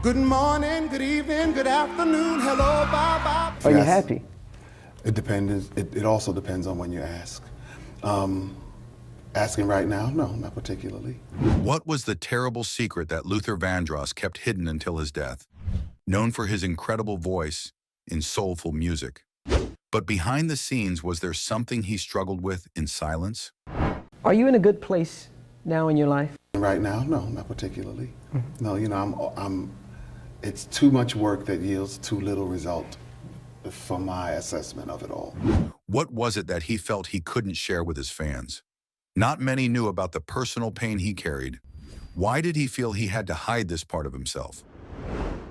Good morning, good evening, good afternoon, hello, bye-bye. Are you happy? It depends. It also depends on when you ask. Asking right now, no, not particularly. What was the terrible secret that Luther Vandross kept hidden until his death? Known for his incredible voice in soulful music. But behind the scenes, was there something he struggled with in silence? Are you in a good place now in your life? Right now, no, not particularly. No, you know, it's too much work that yields too little result for my assessment of it all. What was it that he felt he couldn't share with his fans? Not many knew about the personal pain he carried. Why did he feel he had to hide this part of himself?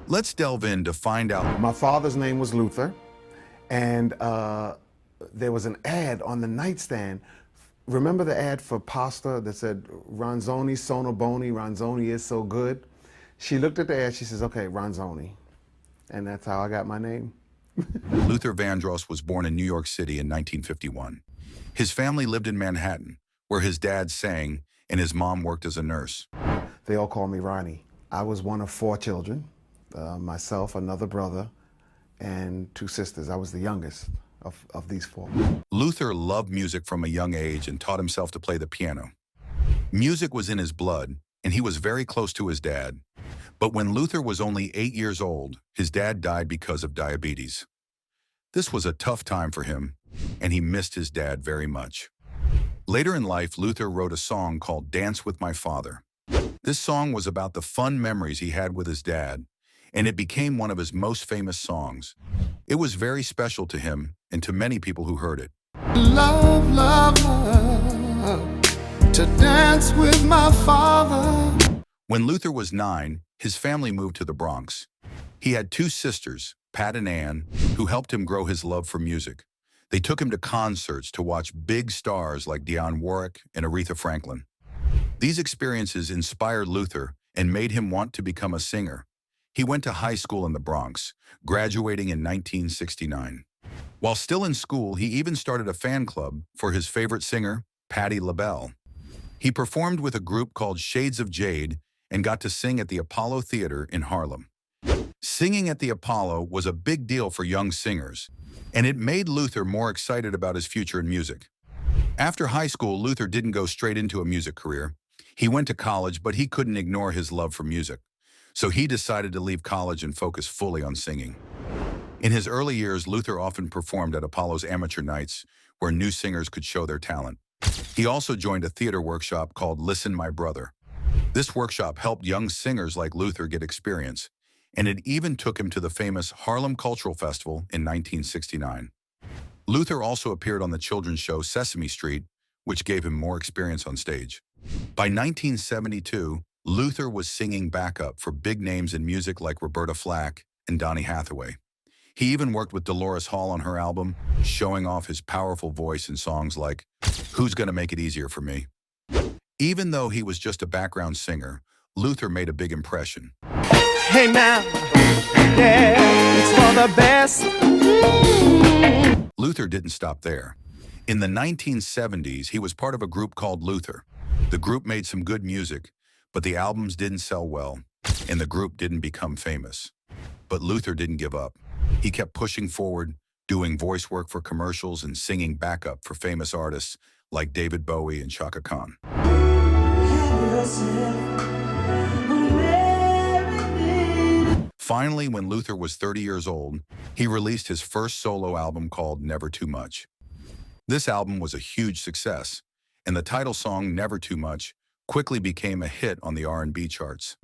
Let's delve in to find out. My father's name was Luther, and there was an ad on the nightstand. Remember the ad for pasta that said, Ronzoni sono boni, Ronzoni is so good? She looked at the ad, she says, okay, Ronzoni. And that's how I got my name. Luther Vandross was born in New York City in 1951. His family lived in Manhattan, where his dad sang and his mom worked as a nurse. They all call me Ronnie. I was one of 4 children, myself, another brother, and 2 sisters. I was the youngest of these 4. Luther loved music from a young age and taught himself to play the piano. Music was in his blood, and he was very close to his dad. But when Luther was only 8 years old, his dad died because of diabetes. This was a tough time for him, and he missed his dad very much. Later in life, Luther wrote a song called Dance with My Father. This song was about the fun memories he had with his dad, and it became one of his most famous songs. It was very special to him and to many people who heard it. Love, love, love, to dance with my father. When Luther was 9, his family moved to the Bronx. He had 2 sisters, Pat and Ann, who helped him grow his love for music. They took him to concerts to watch big stars like Dionne Warwick and Aretha Franklin. These experiences inspired Luther and made him want to become a singer. He went to high school in the Bronx, graduating in 1969. While still in school, he even started a fan club for his favorite singer, Patti LaBelle. He performed with a group called Shades of Jade and got to sing at the Apollo Theater in Harlem. Singing at the Apollo was a big deal for young singers, and it made Luther more excited about his future in music. After high school, Luther didn't go straight into a music career. He went to college, but he couldn't ignore his love for music. So he decided to leave college and focus fully on singing. In his early years, Luther often performed at Apollo's amateur nights, where new singers could show their talent. He also joined a theater workshop called Listen, My Brother. This workshop helped young singers like Luther get experience, and it even took him to the famous Harlem Cultural Festival in 1969. Luther also appeared on the children's show Sesame Street, which gave him more experience on stage. By 1972, Luther was singing backup for big names in music like Roberta Flack and Donny Hathaway. He even worked with Dolores Hall on her album, showing off his powerful voice in songs like Who's Gonna Make It Easier for Me? Even though he was just a background singer, Luther made a big impression. Hey now, yeah, it's for the best. Luther didn't stop there. In the 1970s, he was part of a group called Luther. The group made some good music, but the albums didn't sell well, and the group didn't become famous. But Luther didn't give up. He kept pushing forward, doing voice work for commercials and singing backup for famous artists like David Bowie and Chaka Khan. Finally, when Luther was 30 years old, he released his first solo album called Never Too Much. This album was a huge success, and the title song, Never Too Much, quickly became a hit on the R&B charts.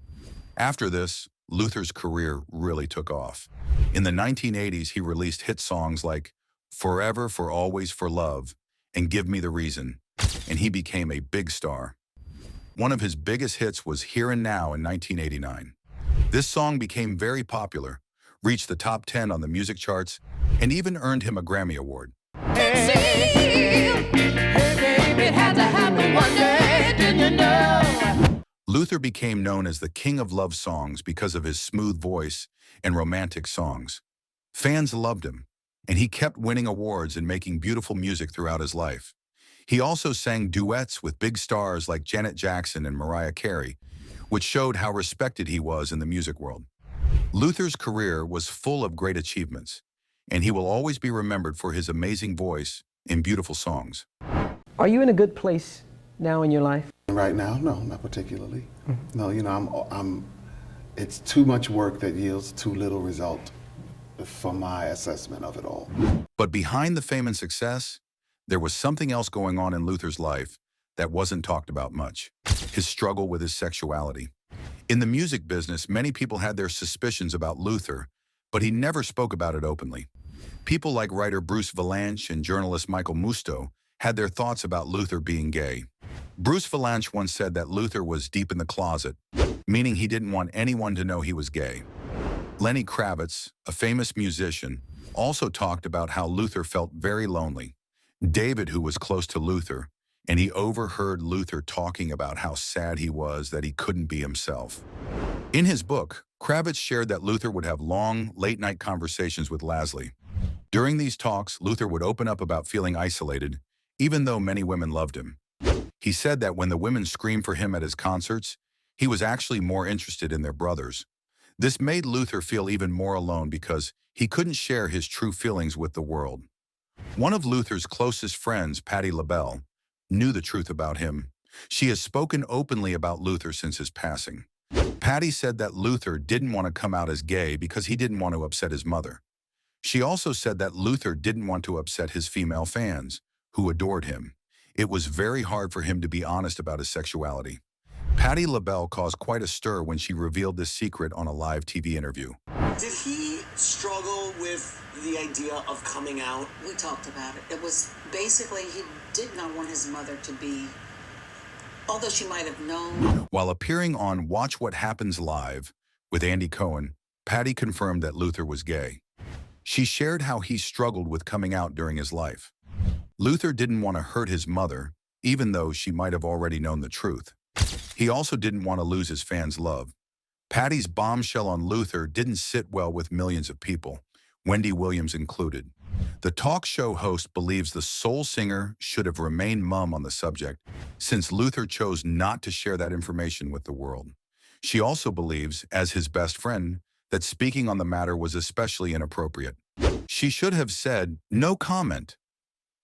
After this, Luther's career really took off. In the 1980s, he released hit songs like Forever, For Always, For Love, and Give Me the Reason, and he became a big star. One of his biggest hits was Here and Now in 1989. This song became very popular, reached the top 10 on the music charts, and even earned him a Grammy Award. Luther became known as the King of Love Songs because of his smooth voice and romantic songs. Fans loved him, and he kept winning awards and making beautiful music throughout his life. He also sang duets with big stars like Janet Jackson and Mariah Carey, which showed how respected he was in the music world. Luther's career was full of great achievements, and he will always be remembered for his amazing voice and beautiful songs. Are you in a good place now in your life? Right now, no, not particularly. No, you know, it's too much work that yields too little result for my assessment of it all. But behind the fame and success, there was something else going on in Luther's life that wasn't talked about much: his struggle with his sexuality. In the music business, many people had their suspicions about Luther, but he never spoke about it openly. People like writer Bruce Valanche and journalist Michael Musto had their thoughts about Luther being gay. Bruce Valanche once said that Luther was deep in the closet, meaning he didn't want anyone to know he was gay. Lenny Kravitz, a famous musician, also talked about how Luther felt very lonely. David, who was close to Luther, and he overheard Luther talking about how sad he was that he couldn't be himself. In his book, Kravitz shared that Luther would have long, late-night conversations with Leslie. During these talks, Luther would open up about feeling isolated, even though many women loved him. He said that when the women screamed for him at his concerts, he was actually more interested in their brothers. This made Luther feel even more alone because he couldn't share his true feelings with the world. One of Luther's closest friends, Patti LaBelle, knew the truth about him. She has spoken openly about Luther since his passing. Patti said that Luther didn't want to come out as gay because he didn't want to upset his mother. She also said that Luther didn't want to upset his female fans, who adored him. It was very hard for him to be honest about his sexuality. Patti LaBelle caused quite a stir when she revealed this secret on a live TV interview. Did he struggle with the idea of coming out? We talked about it. It was basically he did not want his mother to be, although she might have known. While appearing on Watch What Happens Live with Andy Cohen, Patti confirmed that Luther was gay. She shared how he struggled with coming out during his life. Luther didn't want to hurt his mother, even though she might have already known the truth. He also didn't want to lose his fans' love. Patti's bombshell on Luther didn't sit well with millions of people, Wendy Williams included. The talk show host believes the soul singer should have remained mum on the subject, since Luther chose not to share that information with the world. She also believes, as his best friend, that speaking on the matter was especially inappropriate. She should have said, "No comment."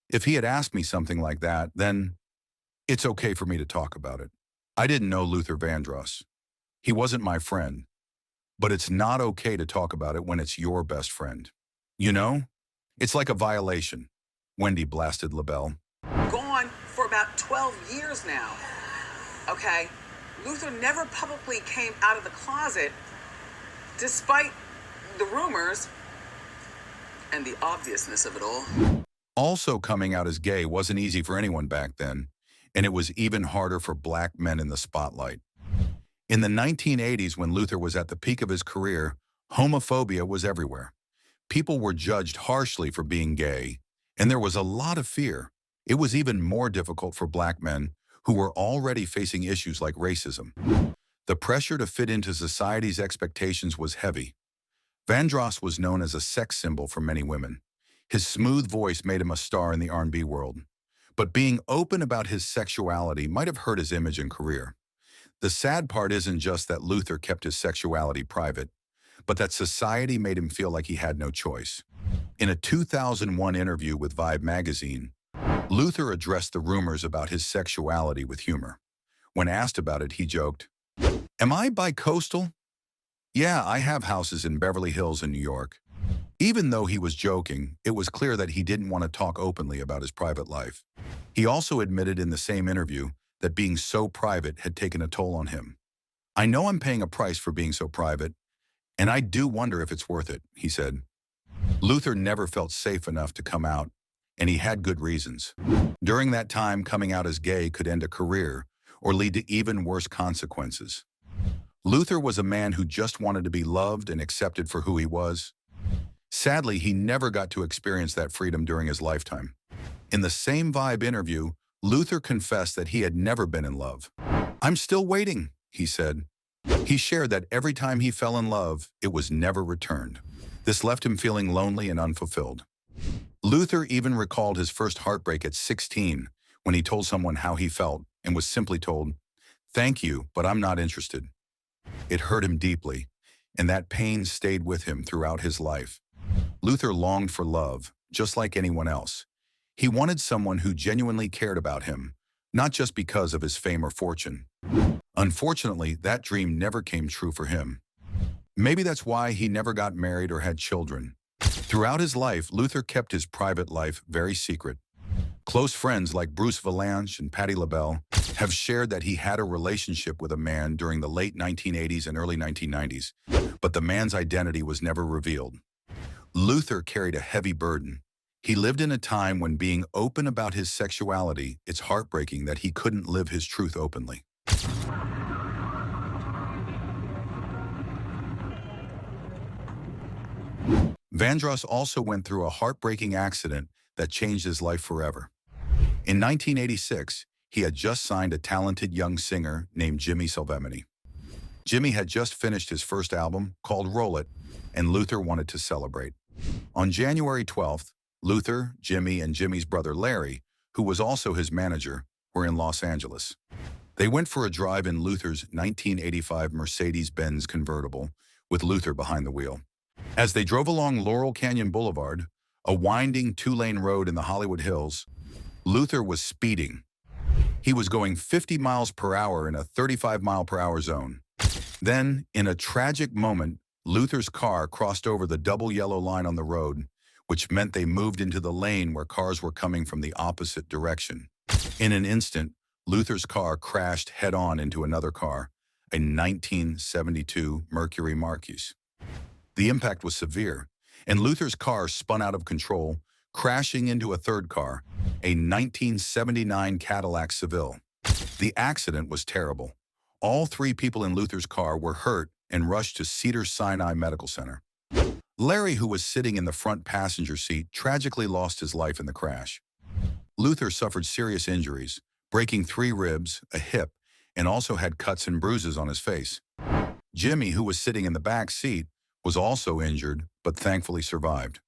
If he had asked me something like that, then it's okay for me to talk about it. I didn't know Luther Vandross. He wasn't my friend. But it's not okay to talk about it when it's your best friend. You know? It's like a violation. Wendy blasted LaBelle. Gone for about 12 years now. Okay? Luther never publicly came out of the closet, despite the rumors and the obviousness of it all. Also, coming out as gay wasn't easy for anyone back then, and it was even harder for black men in the spotlight. In the 1980s, when Luther was at the peak of his career, homophobia was everywhere. People were judged harshly for being gay, and there was a lot of fear. It was even more difficult for black men who were already facing issues like racism. The pressure to fit into society's expectations was heavy. Vandross was known as a sex symbol for many women. His smooth voice made him a star in the R&B world. But being open about his sexuality might have hurt his image and career. The sad part isn't just that Luther kept his sexuality private, but that society made him feel like he had no choice. In a 2001 interview with Vibe magazine, Luther addressed the rumors about his sexuality with humor. When asked about it, he joked, "Am I bi-coastal? Yeah, I have houses in Beverly Hills in New York." Even though he was joking, it was clear that he didn't want to talk openly about his private life. He also admitted in the same interview that being so private had taken a toll on him. "I know I'm paying a price for being so private, and I do wonder if it's worth it," he said. Luther never felt safe enough to come out, and he had good reasons. During that time, coming out as gay could end a career or lead to even worse consequences. Luther was a man who just wanted to be loved and accepted for who he was. Sadly, he never got to experience that freedom during his lifetime. In the same Vibe interview, Luther confessed that he had never been in love. "I'm still waiting," he said. He shared that every time he fell in love, it was never returned. This left him feeling lonely and unfulfilled. Luther even recalled his first heartbreak at 16 when he told someone how he felt and was simply told, "Thank you, but I'm not interested." It hurt him deeply. and that pain stayed with him throughout his life. Luther longed for love, just like anyone else. He wanted someone who genuinely cared about him, not just because of his fame or fortune. Unfortunately, that dream never came true for him. Maybe that's why he never got married or had children. Throughout his life, Luther kept his private life very secret. Close friends like Bruce Valanche and Patti LaBelle have shared that he had a relationship with a man during the late 1980s and early 1990s, but the man's identity was never revealed. Luther carried a heavy burden. He lived in a time when being open about his sexuality, it's heartbreaking that he couldn't live his truth openly. Vandross also went through a heartbreaking accident that changed his life forever. In 1986, he had just signed a talented young singer named Jimmy Silvemini. Jimmy had just finished his first album, called Roll It, and Luther wanted to celebrate. On January 12th, Luther, Jimmy, and Jimmy's brother Larry, who was also his manager, were in Los Angeles. They went for a drive in Luther's 1985 Mercedes-Benz convertible, with Luther behind the wheel. As they drove along Laurel Canyon Boulevard, a winding two-lane road in the Hollywood Hills, Luther was speeding. He was going 50 miles per hour in a 35-mile-per-hour zone. Then, in a tragic moment, Luther's car crossed over the double yellow line on the road, which meant they moved into the lane where cars were coming from the opposite direction. In an instant, Luther's car crashed head-on into another car, a 1972 Mercury Marquis. The impact was severe, and Luther's car spun out of control, crashing into a third car, a 1979 Cadillac Seville. The accident was terrible. All three people in Luther's car were hurt and rushed to Cedars-Sinai Medical Center. Larry, who was sitting in the front passenger seat, tragically lost his life in the crash. Luther suffered serious injuries, breaking 3 ribs, a hip, and also had cuts and bruises on his face. Jimmy, who was sitting in the back seat, was also injured, but thankfully survived.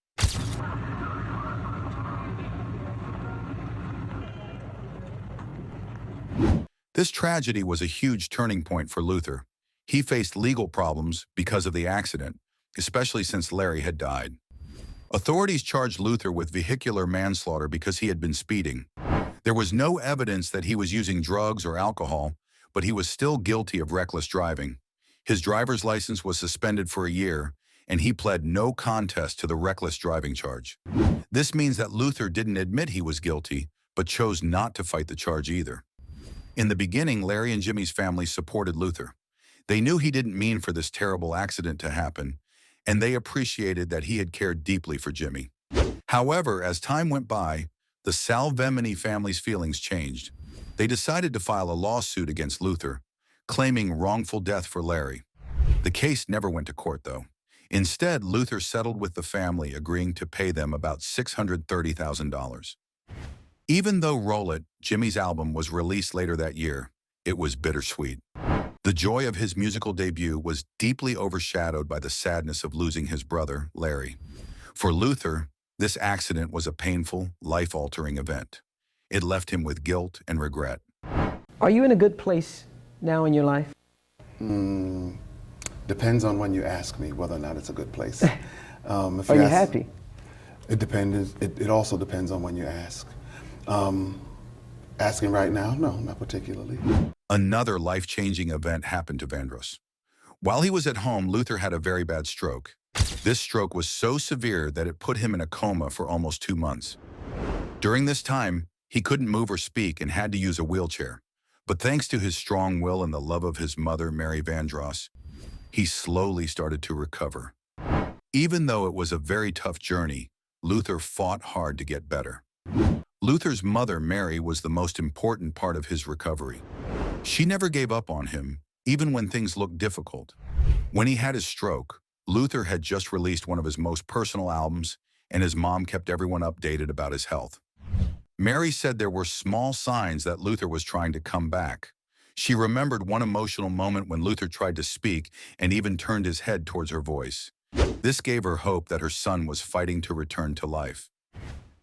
This tragedy was a huge turning point for Luther. He faced legal problems because of the accident, especially since Larry had died. Authorities charged Luther with vehicular manslaughter because he had been speeding. There was no evidence that he was using drugs or alcohol, but he was still guilty of reckless driving. His driver's license was suspended for a year, and he pled no contest to the reckless driving charge. This means that Luther didn't admit he was guilty, but chose not to fight the charge either. In the beginning, Larry and Jimmy's family supported Luther. They knew he didn't mean for this terrible accident to happen, and they appreciated that he had cared deeply for Jimmy. However, as time went by, the Silvemini family's feelings changed. They decided to file a lawsuit against Luther, claiming wrongful death for Larry. The case never went to court, though. Instead, Luther settled with the family, agreeing to pay them about $630,000. Even though Roll It, Jimmy's album, was released later that year, it was bittersweet. The joy of his musical debut was deeply overshadowed by the sadness of losing his brother, Larry. For Luther, this accident was a painful, life-altering event. It left him with guilt and regret. Are you in a good place now in your life? Depends on when you ask me whether or not it's a good place. Are you happy? It depends. It also depends on when you ask. Asking right now? No, not particularly. Another life-changing event happened to Vandross. While he was at home, Luther had a very bad stroke. This stroke was so severe that it put him in a coma for almost 2 months. During this time, he couldn't move or speak and had to use a wheelchair. But thanks to his strong will and the love of his mother, Mary Vandross, he slowly started to recover. Even though it was a very tough journey, Luther fought hard to get better. Luther's mother, Mary, was the most important part of his recovery. She never gave up on him, even when things looked difficult. When he had his stroke, Luther had just released one of his most personal albums, and his mom kept everyone updated about his health. Mary said there were small signs that Luther was trying to come back. She remembered one emotional moment when Luther tried to speak and even turned his head towards her voice. This gave her hope that her son was fighting to return to life.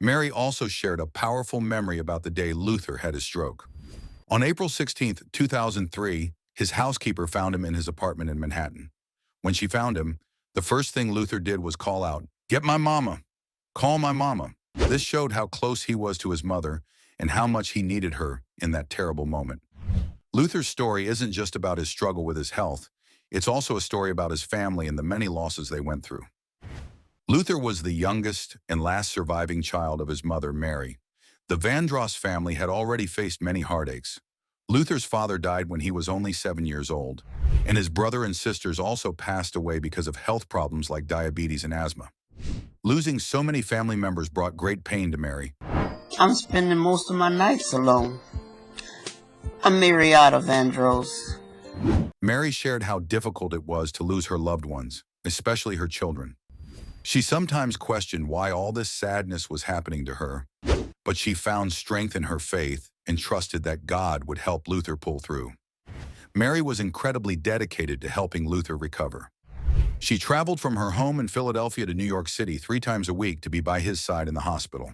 Mary also shared a powerful memory about the day Luther had his stroke. On April 16, 2003, his housekeeper found him in his apartment in Manhattan. When she found him, the first thing Luther did was call out, "Get my mama! Call my mama!" This showed how close he was to his mother and how much he needed her in that terrible moment. Luther's story isn't just about his struggle with his health, it's also a story about his family and the many losses they went through. Luther was the youngest and last surviving child of his mother, Mary. The Vandross family had already faced many heartaches. Luther's father died when he was only 7 years old, and his brother and sisters also passed away because of health problems like diabetes and asthma. Losing so many family members brought great pain to Mary. I'm spending most of my nights alone. I'm Marietta Vandross. Mary shared how difficult it was to lose her loved ones, especially her children. She sometimes questioned why all this sadness was happening to her, but she found strength in her faith and trusted that God would help Luther pull through. Mary was incredibly dedicated to helping Luther recover. She traveled from her home in Philadelphia to New York City 3 times a week to be by his side in the hospital.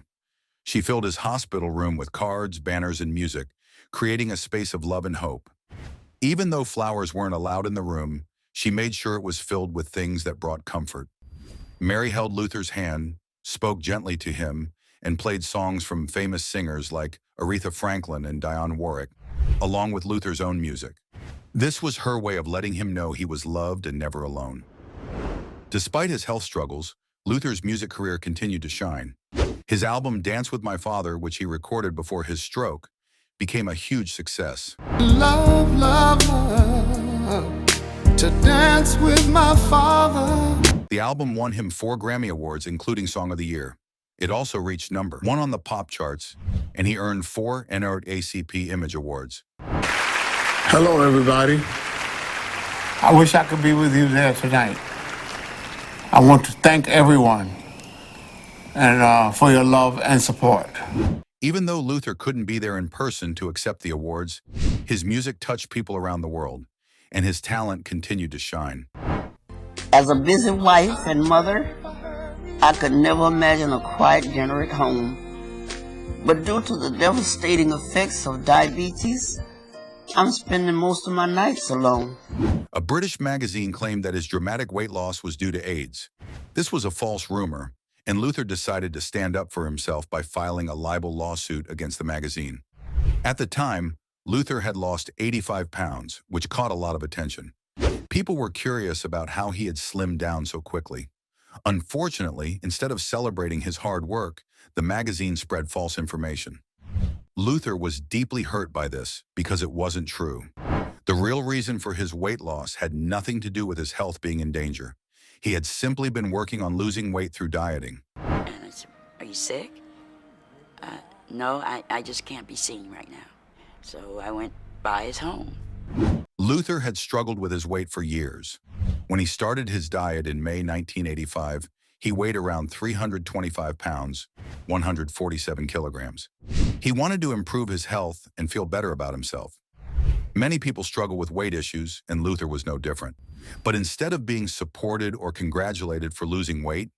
She filled his hospital room with cards, banners, and music, creating a space of love and hope. Even though flowers weren't allowed in the room, she made sure it was filled with things that brought comfort. Mary held Luther's hand, spoke gently to him, and played songs from famous singers like Aretha Franklin and Dionne Warwick, along with Luther's own music. This was her way of letting him know he was loved and never alone. Despite his health struggles, Luther's music career continued to shine. His album Dance with My Father, which he recorded before his stroke, became a huge success. Love, love, love, to dance with my father. The album won him 4 Grammy Awards, including Song of the Year. It also reached number 1 on the pop charts, and he earned 4 NAACP Image Awards. Hello, everybody. I wish I could be with you there tonight. I want to thank everyone and for your love and support. Even though Luther couldn't be there in person to accept the awards, his music touched people around the world, and his talent continued to shine. As a busy wife and mother, I could never imagine a quiet, generous home. But due to the devastating effects of diabetes, I'm spending most of my nights alone. A British magazine claimed that his dramatic weight loss was due to AIDS. This was a false rumor, and Luther decided to stand up for himself by filing a libel lawsuit against the magazine. At the time, Luther had lost 85 pounds, which caught a lot of attention. People were curious about how he had slimmed down so quickly. Unfortunately, instead of celebrating his hard work, the magazine spread false information. Luther was deeply hurt by this because it wasn't true. The real reason for his weight loss had nothing to do with his health being in danger. He had simply been working on losing weight through dieting. And I said, "Are you sick?" No, I just can't be seen right now. So I went by his home. Luther had struggled with his weight for years. When he started his diet in May 1985, he weighed around 325 pounds, 147 kilograms. He wanted to improve his health and feel better about himself. Many people struggle with weight issues, and Luther was no different. But instead of being supported or congratulated for losing weight,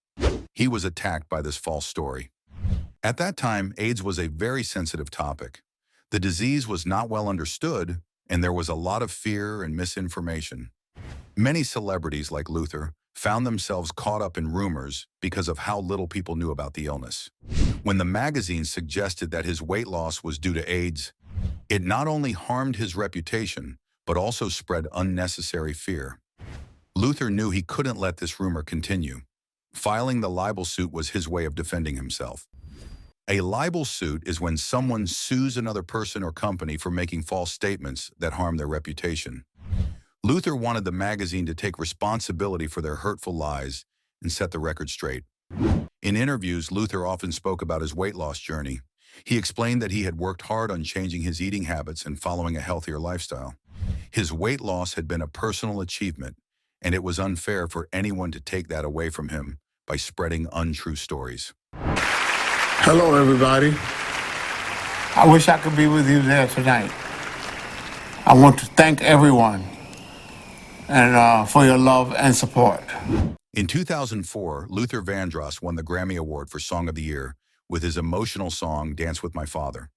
he was attacked by this false story. At that time, AIDS was a very sensitive topic. The disease was not well understood, and there was a lot of fear and misinformation. Many celebrities like Luther found themselves caught up in rumors because of how little people knew about the illness. When the magazine suggested that his weight loss was due to AIDS, it not only harmed his reputation, but also spread unnecessary fear. Luther knew he couldn't let this rumor continue. Filing the libel suit was his way of defending himself. A libel suit is when someone sues another person or company for making false statements that harm their reputation. Luther wanted the magazine to take responsibility for their hurtful lies and set the record straight. In interviews, Luther often spoke about his weight loss journey. He explained that he had worked hard on changing his eating habits and following a healthier lifestyle. His weight loss had been a personal achievement, and it was unfair for anyone to take that away from him by spreading untrue stories. Hello, everybody. I wish I could be with you there tonight. I want to thank everyone and for your love and support. In 2004, Luther Vandross won the Grammy Award for Song of the Year with his emotional song, Dance with My Father.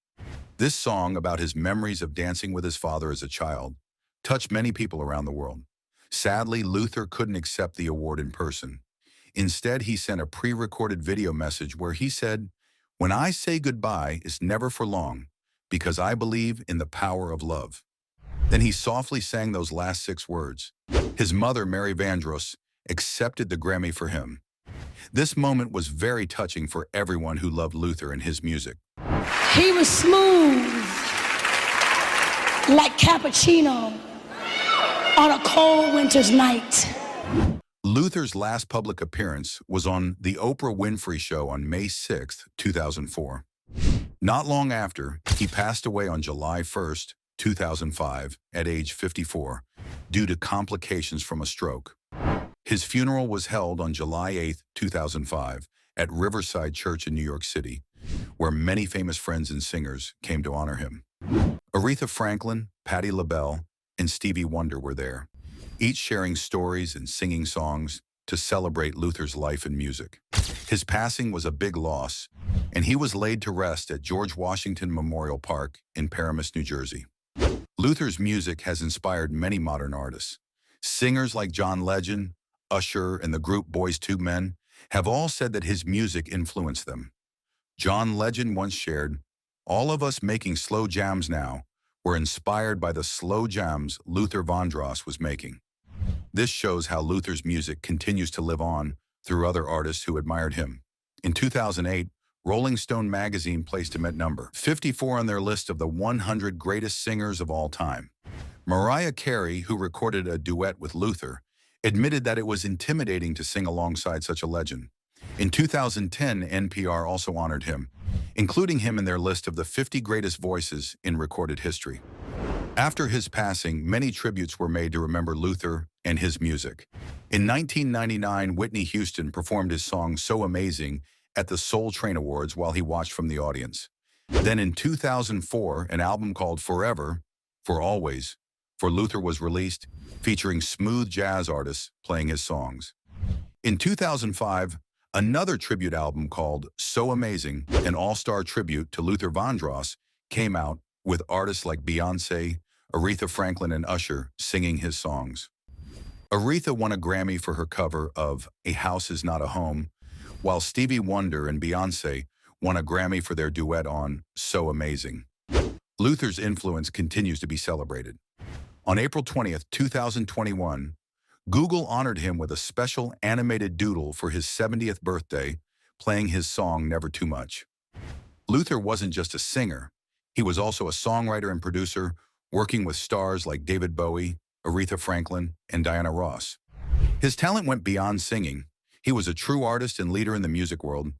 This song, about his memories of dancing with his father as a child, touched many people around the world. Sadly, Luther couldn't accept the award in person. Instead, he sent a pre-recorded video message where he said, "When I say goodbye, it's never for long, because I believe in the power of love." Then he softly sang those last 6 words. His mother, Mary Vandross, accepted the Grammy for him. This moment was very touching for everyone who loved Luther and his music. He was smooth like cappuccino on a cold winter's night. Luther's last public appearance was on The Oprah Winfrey Show on May 6, 2004. Not long after, he passed away on July 1st, 2005, at age 54, due to complications from a stroke. His funeral was held on July 8, 2005, at Riverside Church in New York City, where many famous friends and singers came to honor him. Aretha Franklin, Patti LaBelle, and Stevie Wonder were there, each sharing stories and singing songs to celebrate Luther's life and music. His passing was a big loss, and he was laid to rest at George Washington Memorial Park in Paramus, New Jersey. Luther's music has inspired many modern artists. Singers like John Legend, Usher, and the group Boyz II Men have all said that his music influenced them. John Legend once shared, "All of us making slow jams now were inspired by the slow jams Luther Vandross was making." This shows how Luther's music continues to live on through other artists who admired him. In 2008, Rolling Stone magazine placed him at number 54 on their list of the 100 greatest singers of all time. Mariah Carey, who recorded a duet with Luther, admitted that it was intimidating to sing alongside such a legend. In 2010, NPR also honored him, including him in their list of the 50 greatest voices in recorded history. After his passing, many tributes were made to remember Luther and his music. In 1999, Whitney Houston performed his song "So Amazing" at the Soul Train Awards while he watched from the audience. Then in 2004, an album called Forever, For Always, for Luther was released, featuring smooth jazz artists playing his songs. In 2005, another tribute album called So Amazing, an all-star tribute to Luther Vandross, came out with artists like Beyoncé, Aretha Franklin, and Usher singing his songs. Aretha won a Grammy for her cover of A House Is Not a Home, while Stevie Wonder and Beyoncé won a Grammy for their duet on So Amazing. Luther's influence continues to be celebrated. On April 20th, 2021, Google honored him with a special animated doodle for his 70th birthday, playing his song Never Too Much. Luther wasn't just a singer, he was also a songwriter and producer, working with stars like David Bowie, Aretha Franklin, and Diana Ross. His talent went beyond singing. He was a true artist and leader in the music world,